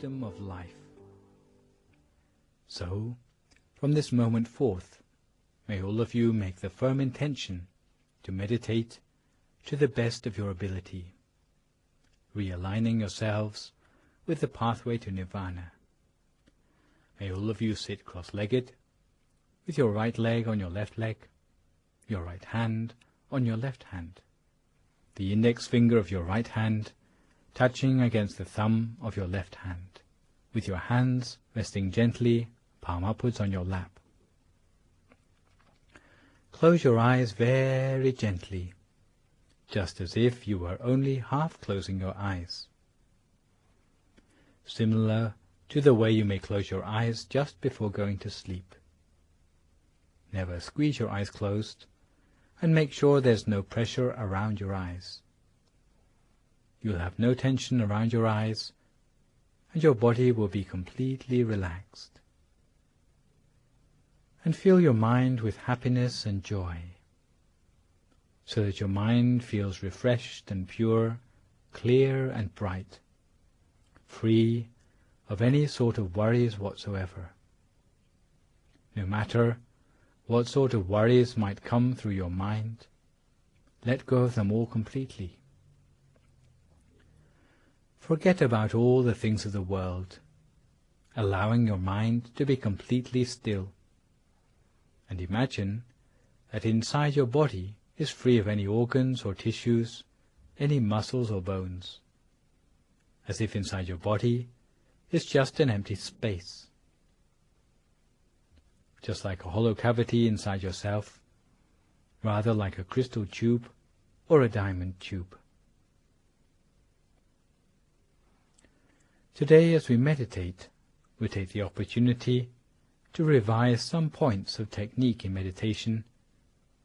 wisdom of life. So, from this moment forth, may all of you make the firm intention to meditate to the best of your ability, realigning yourselves with the pathway to nirvana. May all of you sit cross-legged, with your right leg on your left leg, your right hand on your left hand, the index finger of your right hand touching against the thumb of your left hand, with your hands resting gently, palm upwards on your lap. Close your eyes very gently, just as if you were only half closing your eyes. Similar to the way you may close your eyes just before going to sleep. Never squeeze your eyes closed, and make sure there's no pressure around your eyes. You'll have no tension around your eyes, and your body will be completely relaxed. And fill your mind with happiness and joy, so that your mind feels refreshed and pure, clear and bright, free of any sort of worries whatsoever. No matter what sort of worries might come through your mind, let go of them all completely. Forget about all the things of the world, allowing your mind to be completely still. And imagine that inside your body is free of any organs or tissues, any muscles or bones, as if inside your body is just an empty space, just like a hollow cavity inside yourself, rather like a crystal tube or a diamond tube. Today, as we meditate, we take the opportunity to revise some points of technique in meditation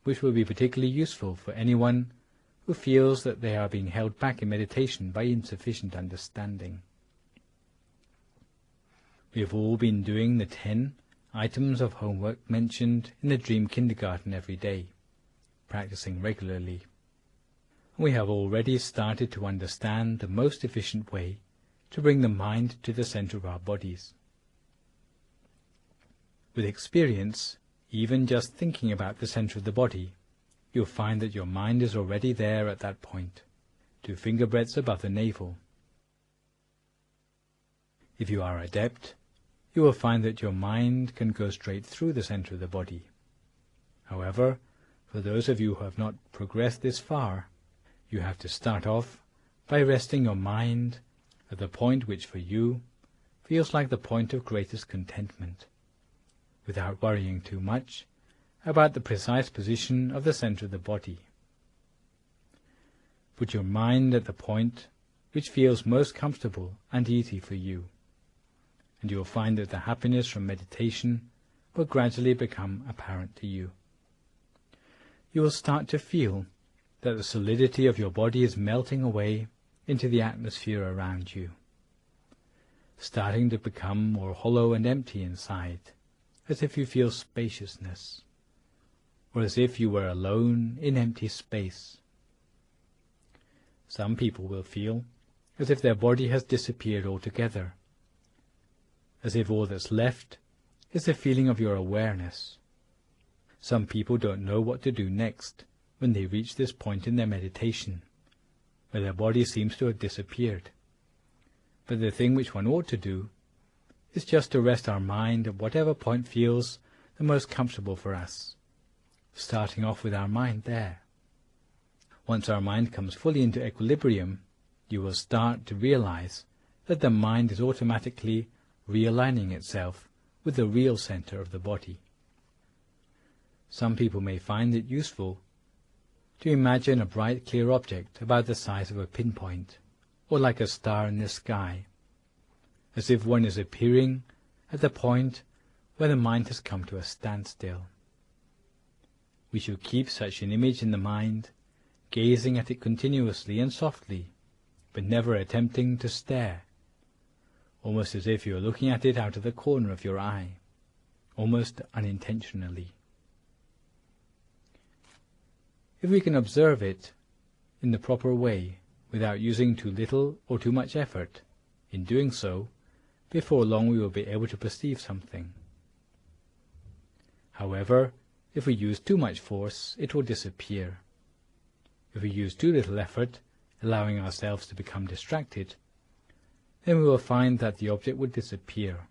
which will be particularly useful for anyone who feels that they are being held back in meditation by insufficient understanding. We have all been doing the 10 items of homework mentioned in the Dream Kindergarten every day, practicing regularly. We have already started to understand the most efficient way to bring the mind to the center of our bodies. With experience, even just thinking about the center of the body, you'll find that your mind is already there at that point, 2 finger breadths above the navel. If you are adept, you will find that your mind can go straight through the center of the body. However, for those of you who have not progressed this far, you have to start off by resting your mind at the point which for you feels like the point of greatest contentment, without worrying too much about the precise position of the center of the body. Put your mind at the point which feels most comfortable and easy for you, and you will find that the happiness from meditation will gradually become apparent to you. You will start to feel that the solidity of your body is melting away into the atmosphere around you, starting to become more hollow and empty inside, as if you feel spaciousness, or as if you were alone in empty space. Some people will feel as if their body has disappeared altogether, as if all that's left is the feeling of your awareness. Some people don't know what to do next when they reach this point in their meditation, where their body seems to have disappeared. But the thing which one ought to do is just to rest our mind at whatever point feels the most comfortable for us, starting off with our mind there. Once our mind comes fully into equilibrium, you will start to realize that the mind is automatically realigning itself with the real center of the body. Some people may find it useful to imagine a bright, clear object about the size of a pinpoint, or like a star in the sky, as if one is appearing at the point where the mind has come to a standstill. We should keep such an image in the mind, gazing at it continuously and softly, but never attempting to stare, almost as if you are looking at it out of the corner of your eye, almost unintentionally. If we can observe it in the proper way, without using too little or too much effort, in doing so, before long we will be able to perceive something. However, if we use too much force, it will disappear. If we use too little effort, allowing ourselves to become distracted, then we will find that the object would disappear.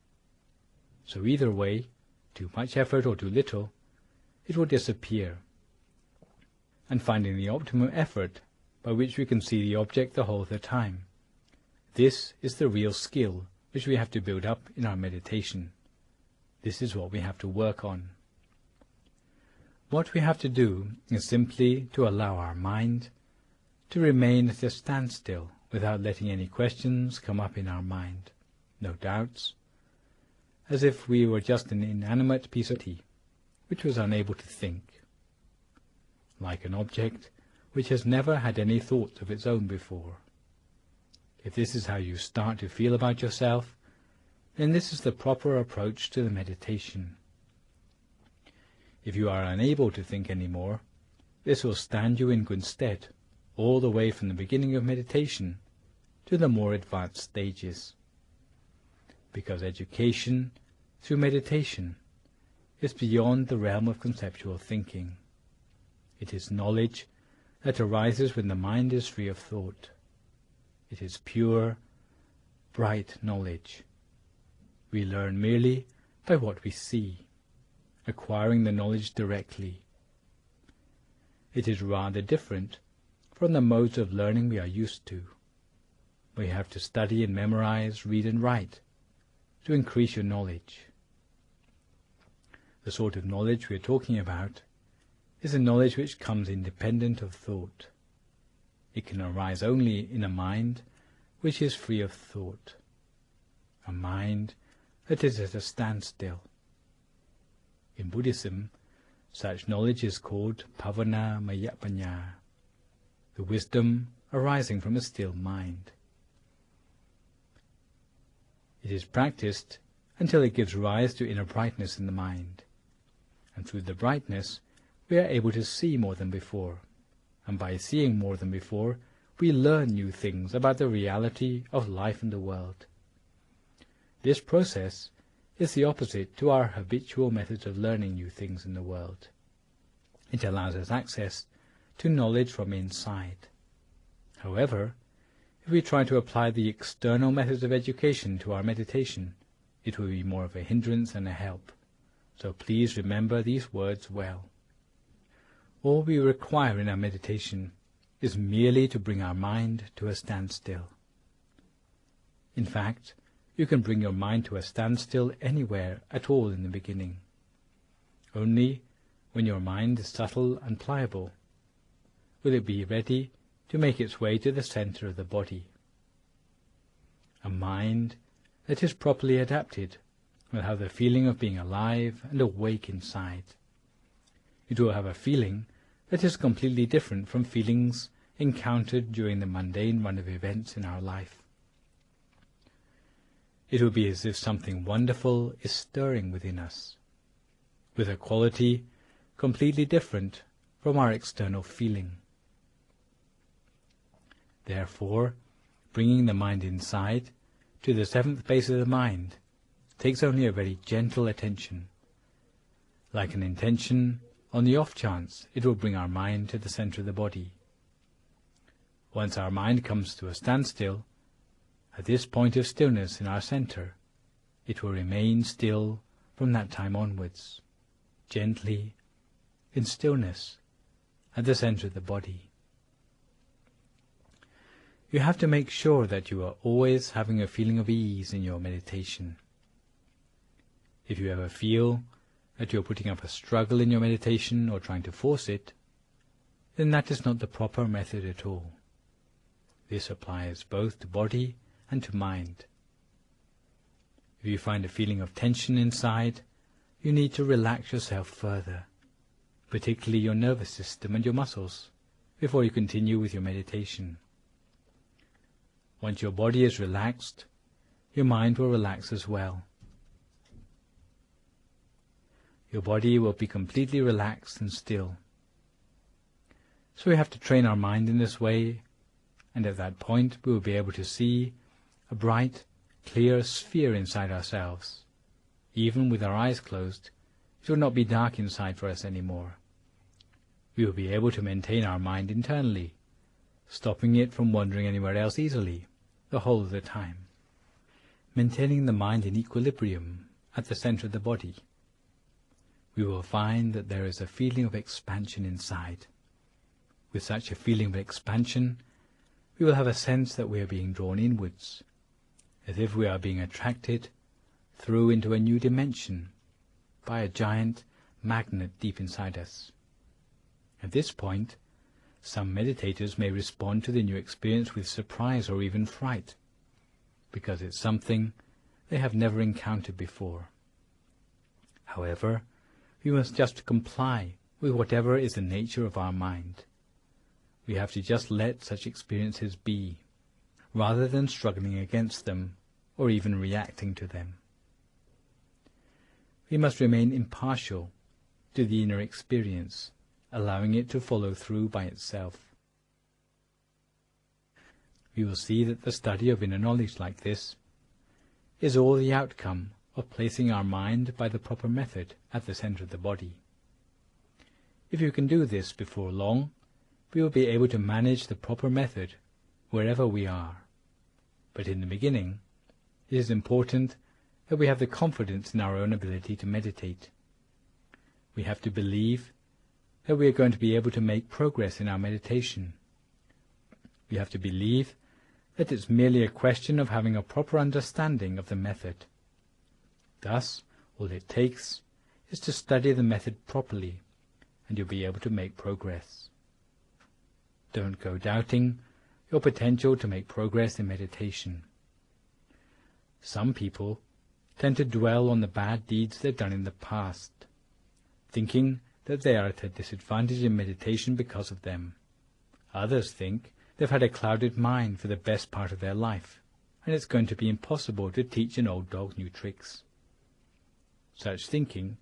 So either way, too much effort or too little, it will disappear. And finding the optimum effort by which we can see the object the whole of the time. This is the real skill which we have to build up in our meditation. This is what we have to work on. What we have to do is simply to allow our mind to remain at a standstill without letting any questions come up in our mind, no doubts, as if we were just an inanimate piece of tea, which was unable to think, like an object which has never had any thoughts of its own before. If this is how you start to feel about yourself, then this is the proper approach to the meditation. If you are unable to think any more, this will stand you in good stead, all the way from the beginning of meditation to the more advanced stages. Because education through meditation is beyond the realm of conceptual thinking. It is knowledge that arises when the mind is free of thought. It is pure, bright knowledge. We learn merely by what we see, acquiring the knowledge directly. It is rather different from the modes of learning we are used to. We have to study and memorize, read and write to increase your knowledge. The sort of knowledge we are talking about is a knowledge which comes independent of thought. It can arise only in a mind which is free of thought, a mind that is at a standstill. In Buddhism, such knowledge is called Bhavana Mayapanya, the wisdom arising from a still mind. It is practiced until it gives rise to inner brightness in the mind, and through the brightness we are able to see more than before, and by seeing more than before we learn new things about the reality of life and the world. This process is the opposite to our habitual methods of learning new things in the world. It allows us access to knowledge from inside. However, if we try to apply the external methods of education to our meditation, it will be more of a hindrance than a help. So please remember these words well. All we require in our meditation is merely to bring our mind to a standstill. In fact, you can bring your mind to a standstill anywhere at all in the beginning. Only when your mind is subtle and pliable will it be ready to make its way to the center of the body. A mind that is properly adapted will have the feeling of being alive and awake inside. It will have a feeling that is completely different from feelings encountered during the mundane run of events in our life. It will be as if something wonderful is stirring within us, with a quality completely different from our external feeling. Therefore, bringing the mind inside to the seventh base of the mind takes only a very gentle attention. Like an intention, on the off chance it will bring our mind to the center of the body. Once our mind comes to a standstill, at this point of stillness in our center, it will remain still from that time onwards, gently, in stillness, at the center of the body. You have to make sure that you are always having a feeling of ease in your meditation. If you ever feel that you are putting up a struggle in your meditation or trying to force it, then that is not the proper method at all. This applies both to body and to mind. If you find a feeling of tension inside, you need to relax yourself further, particularly your nervous system and your muscles, before you continue with your meditation. Once your body is relaxed, your mind will relax as well. Your body will be completely relaxed and still. So we have to train our mind in this way, and at that point we will be able to see a bright, clear sphere inside ourselves. Even with our eyes closed, it will not be dark inside for us anymore. We will be able to maintain our mind internally, stopping it from wandering anywhere else easily, the whole of the time. Maintaining the mind in equilibrium at the center of the body, we will find that there is a feeling of expansion inside. With such a feeling of expansion, we will have a sense that we are being drawn inwards, as if we are being attracted through into a new dimension by a giant magnet deep inside us. At this point, some meditators may respond to the new experience with surprise or even fright, because it's something they have never encountered before. However, we must just comply with whatever is the nature of our mind. We have to just let such experiences be, rather than struggling against them or even reacting to them. We must remain impartial to the inner experience, allowing it to follow through by itself. We will see that the study of inner knowledge like this is all the outcome of placing our mind by the proper method at the center of the body. If you can do this before long, we will be able to manage the proper method wherever we are. But in the beginning, it is important that we have the confidence in our own ability to meditate. We have to believe that we are going to be able to make progress in our meditation. We have to believe that it's merely a question of having a proper understanding of the method. Thus, all it takes is to study the method properly, and you'll be able to make progress. Don't go doubting your potential to make progress in meditation. Some people tend to dwell on the bad deeds they've done in the past, thinking that they are at a disadvantage in meditation because of them. Others think they've had a clouded mind for the best part of their life, and it's going to be impossible to teach an old dog new tricks. Such thinking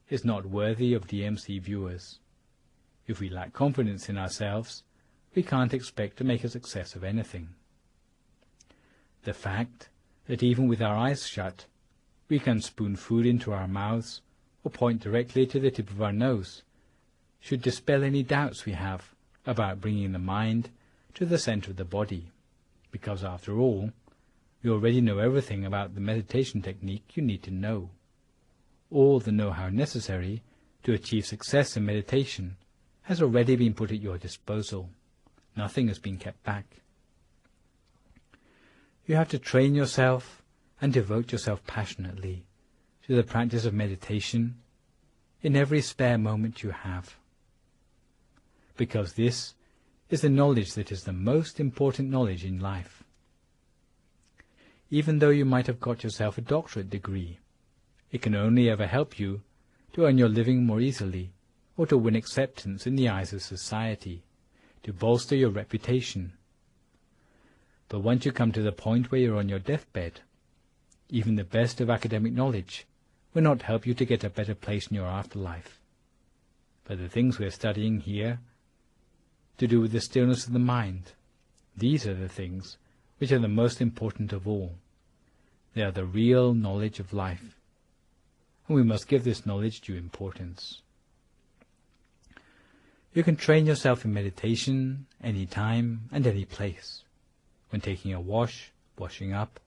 is not worthy of DMC viewers. If we lack confidence in ourselves, we can't expect to make a success of anything. The fact that even with our eyes shut, we can spoon food into our mouths or point directly to the tip of our nose should dispel any doubts we have about bringing the mind to the center of the body, because after all, you already know everything about the meditation technique you need to know. All the know-how necessary to achieve success in meditation has already been put at your disposal. Nothing has been kept back. You have to train yourself and devote yourself passionately to the practice of meditation in every spare moment you have, because this is the knowledge that is the most important knowledge in life. Even though you might have got yourself a doctorate degree, it can only ever help you to earn your living more easily, or to win acceptance in the eyes of society, to bolster your reputation. But once you come to the point where you're on your deathbed, even the best of academic knowledge will not help you to get a better place in your afterlife. But the things we're studying here, to do with the stillness of the mind, these are the things which are the most important of all. They are the real knowledge of life, and we must give this knowledge due importance. You can train yourself in meditation any time and any place, when taking a wash, washing up,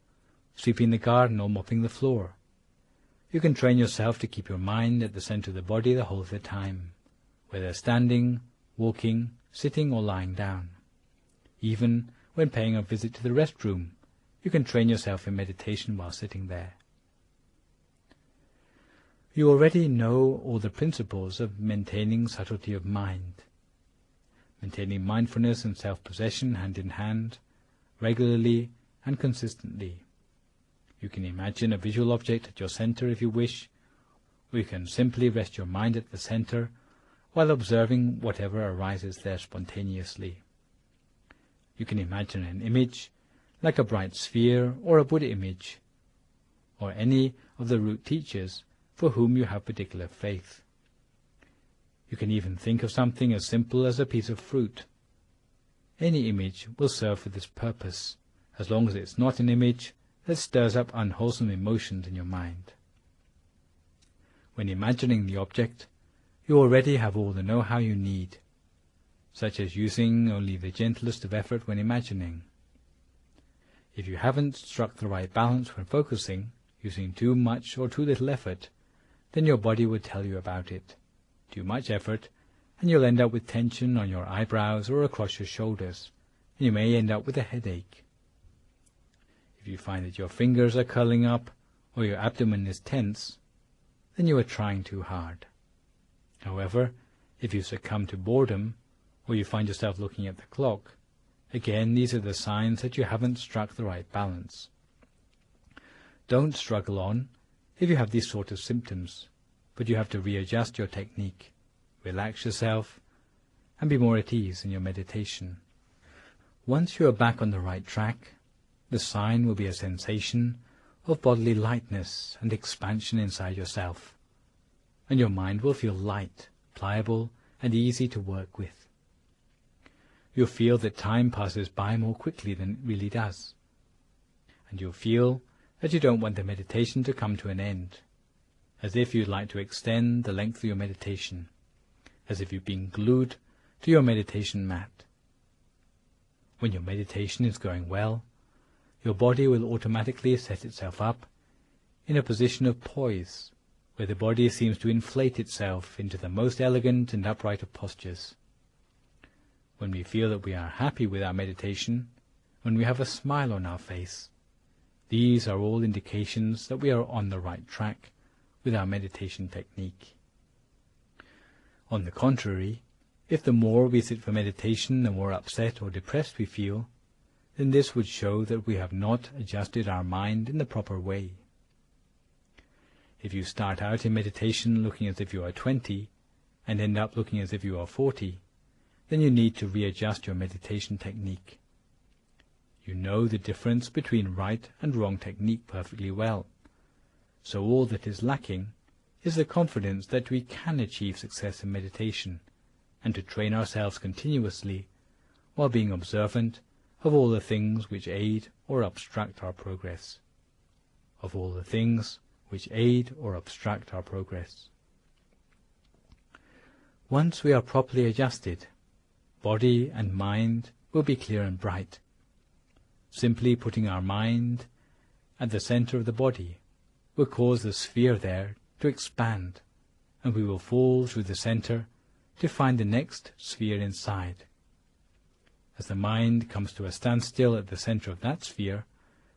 sweeping the garden or mopping the floor. You can train yourself to keep your mind at the center of the body the whole of the time, whether standing, walking, sitting or lying down. Even when paying a visit to the restroom, you can train yourself in meditation while sitting there. You already know all the principles of maintaining subtlety of mind, maintaining mindfulness and self-possession hand in hand, regularly and consistently. You can imagine a visual object at your center if you wish, or you can simply rest your mind at the center while observing whatever arises there spontaneously. You can imagine an image, like a bright sphere or a Buddha image, or any of the root teachers for whom you have particular faith. You can even think of something as simple as a piece of fruit. Any image will serve for this purpose, as long as it's not an image that stirs up unwholesome emotions in your mind. When imagining the object, you already have all the know-how you need, such as using only the gentlest of effort when imagining. If you haven't struck the right balance when focusing, using too much or too little effort, then your body would tell you about it. Too much effort, and you'll end up with tension on your eyebrows or across your shoulders, and you may end up with a headache. If you find that your fingers are curling up or your abdomen is tense, then you are trying too hard. However, if you succumb to boredom, or you find yourself looking at the clock, again these are the signs that you haven't struck the right balance. Don't struggle on if you have these sort of symptoms, but you have to readjust your technique, relax yourself, and be more at ease in your meditation. Once you are back on the right track, the sign will be a sensation of bodily lightness and expansion inside yourself, and your mind will feel light, pliable, and easy to work with. You'll feel that time passes by more quickly than it really does, and you'll feel that you don't want the meditation to come to an end, as if you'd like to extend the length of your meditation, as if you've been glued to your meditation mat. When your meditation is going well, your body will automatically set itself up in a position of poise, where the body seems to inflate itself into the most elegant and upright of postures. When we feel that we are happy with our meditation, when we have a smile on our face, these are all indications that we are on the right track with our meditation technique. On the contrary, if the more we sit for meditation, the more upset or depressed we feel, then this would show that we have not adjusted our mind in the proper way. If you start out in meditation looking as if you are 20 and end up looking as if you are 40, then you need to readjust your meditation technique. You know the difference between right and wrong technique perfectly well, so all that is lacking is the confidence that we can achieve success in meditation, and to train ourselves continuously while being observant of all the things which aid or obstruct our progress. Of all the things which aid or obstruct our progress. Once we are properly adjusted, body and mind will be clear and bright. Simply putting our mind at the center of the body will cause the sphere there to expand, and we will fall through the center to find the next sphere inside. As the mind comes to a standstill at the center of that sphere,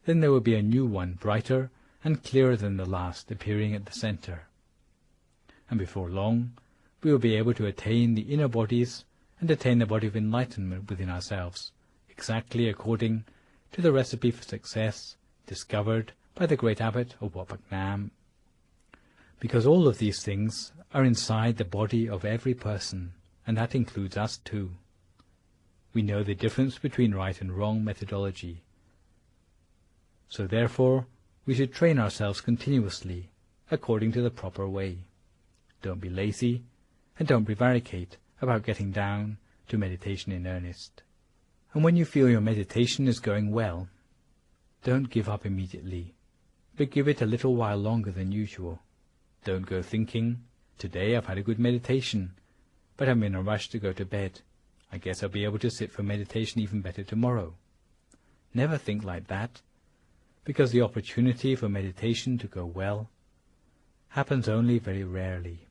then there will be a new one, brighter and clearer than the last, appearing at the center. And before long, we will be able to attain the inner bodies and attain the body of enlightenment within ourselves, exactly according to the recipe for success discovered by the great abbot of Wat Phak Nam. Because all of these things are inside the body of every person, and that includes us too. We know the difference between right and wrong methodology. So therefore, we should train ourselves continuously, according to the proper way. Don't be lazy, and don't prevaricate about getting down to meditation in earnest. And when you feel your meditation is going well, don't give up immediately, but give it a little while longer than usual. Don't go thinking, today I've had a good meditation, but I'm in a rush to go to bed. I guess I'll be able to sit for meditation even better tomorrow. Never think like that, because the opportunity for meditation to go well happens only very rarely.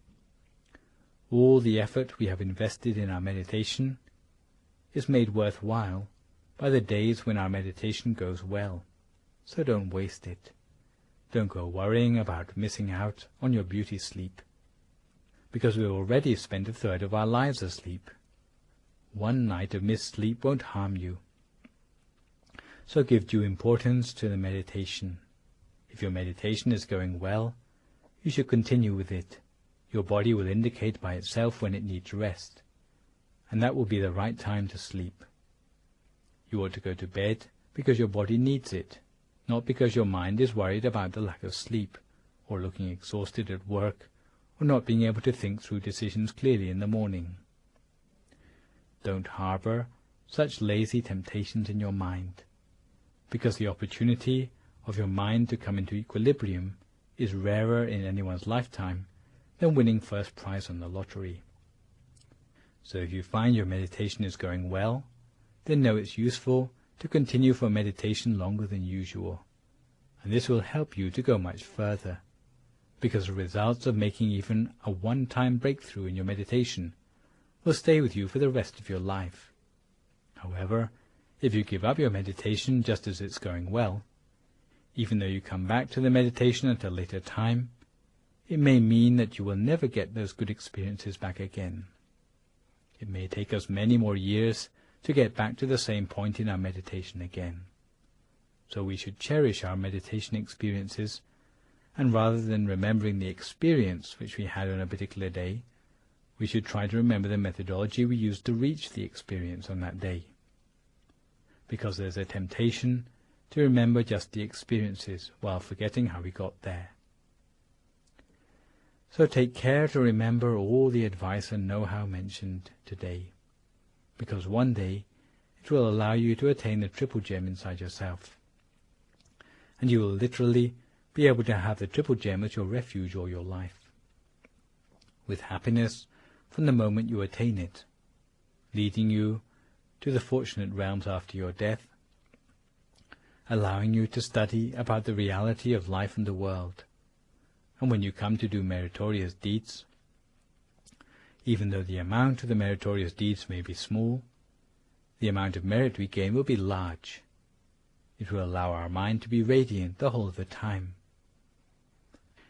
All the effort we have invested in our meditation is made worthwhile by the days when our meditation goes well, so don't waste it. Don't go worrying about missing out on your beauty sleep, because we already spent a third of our lives asleep. One night of missed sleep won't harm you. So give due importance to the meditation. If your meditation is going well, you should continue with it. Your body will indicate by itself when it needs rest, and that will be the right time to sleep. You ought to go to bed because your body needs it, not because your mind is worried about the lack of sleep, or looking exhausted at work, or not being able to think through decisions clearly in the morning. Don't harbor such lazy temptations in your mind, because the opportunity of your mind to come into equilibrium is rarer in anyone's lifetime than winning first prize on the lottery. So if you find your meditation is going well, then know it's useful to continue for meditation longer than usual, and this will help you to go much further, because the results of making even a one-time breakthrough in your meditation will stay with you for the rest of your life. However, if you give up your meditation just as it's going well, even though you come back to the meditation at a later time, it may mean that you will never get those good experiences back again. It may take us many more years to get back to the same point in our meditation again. So we should cherish our meditation experiences, and rather than remembering the experience which we had on a particular day, we should try to remember the methodology we used to reach the experience on that day. Because there's a temptation to remember just the experiences while forgetting how we got there. So take care to remember all the advice and know-how mentioned today, because one day it will allow you to attain the triple gem inside yourself, and you will literally be able to have the triple gem as your refuge all your life, with happiness from the moment you attain it, leading you to the fortunate realms after your death, allowing you to study about the reality of life and the world. And when you come to do meritorious deeds, even though the amount of the meritorious deeds may be small, the amount of merit we gain will be large. It will allow our mind to be radiant the whole of the time.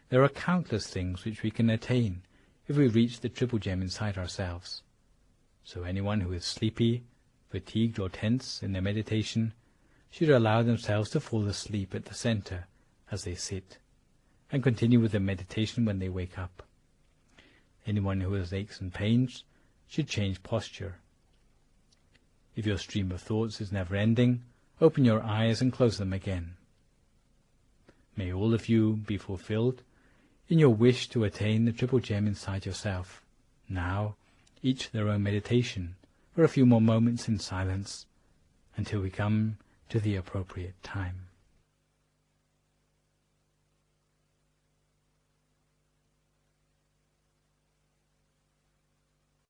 There are countless things which we can attain if we reach the triple gem inside ourselves. So anyone who is sleepy, fatigued or tense in their meditation should allow themselves to fall asleep at the center as they sit, and continue with the meditation when they wake up. Anyone who has aches and pains should change posture. If your stream of thoughts is never ending, open your eyes and close them again. May all of you be fulfilled in your wish to attain the triple gem inside yourself. Now, each their own meditation for a few more moments in silence until we come to the appropriate time.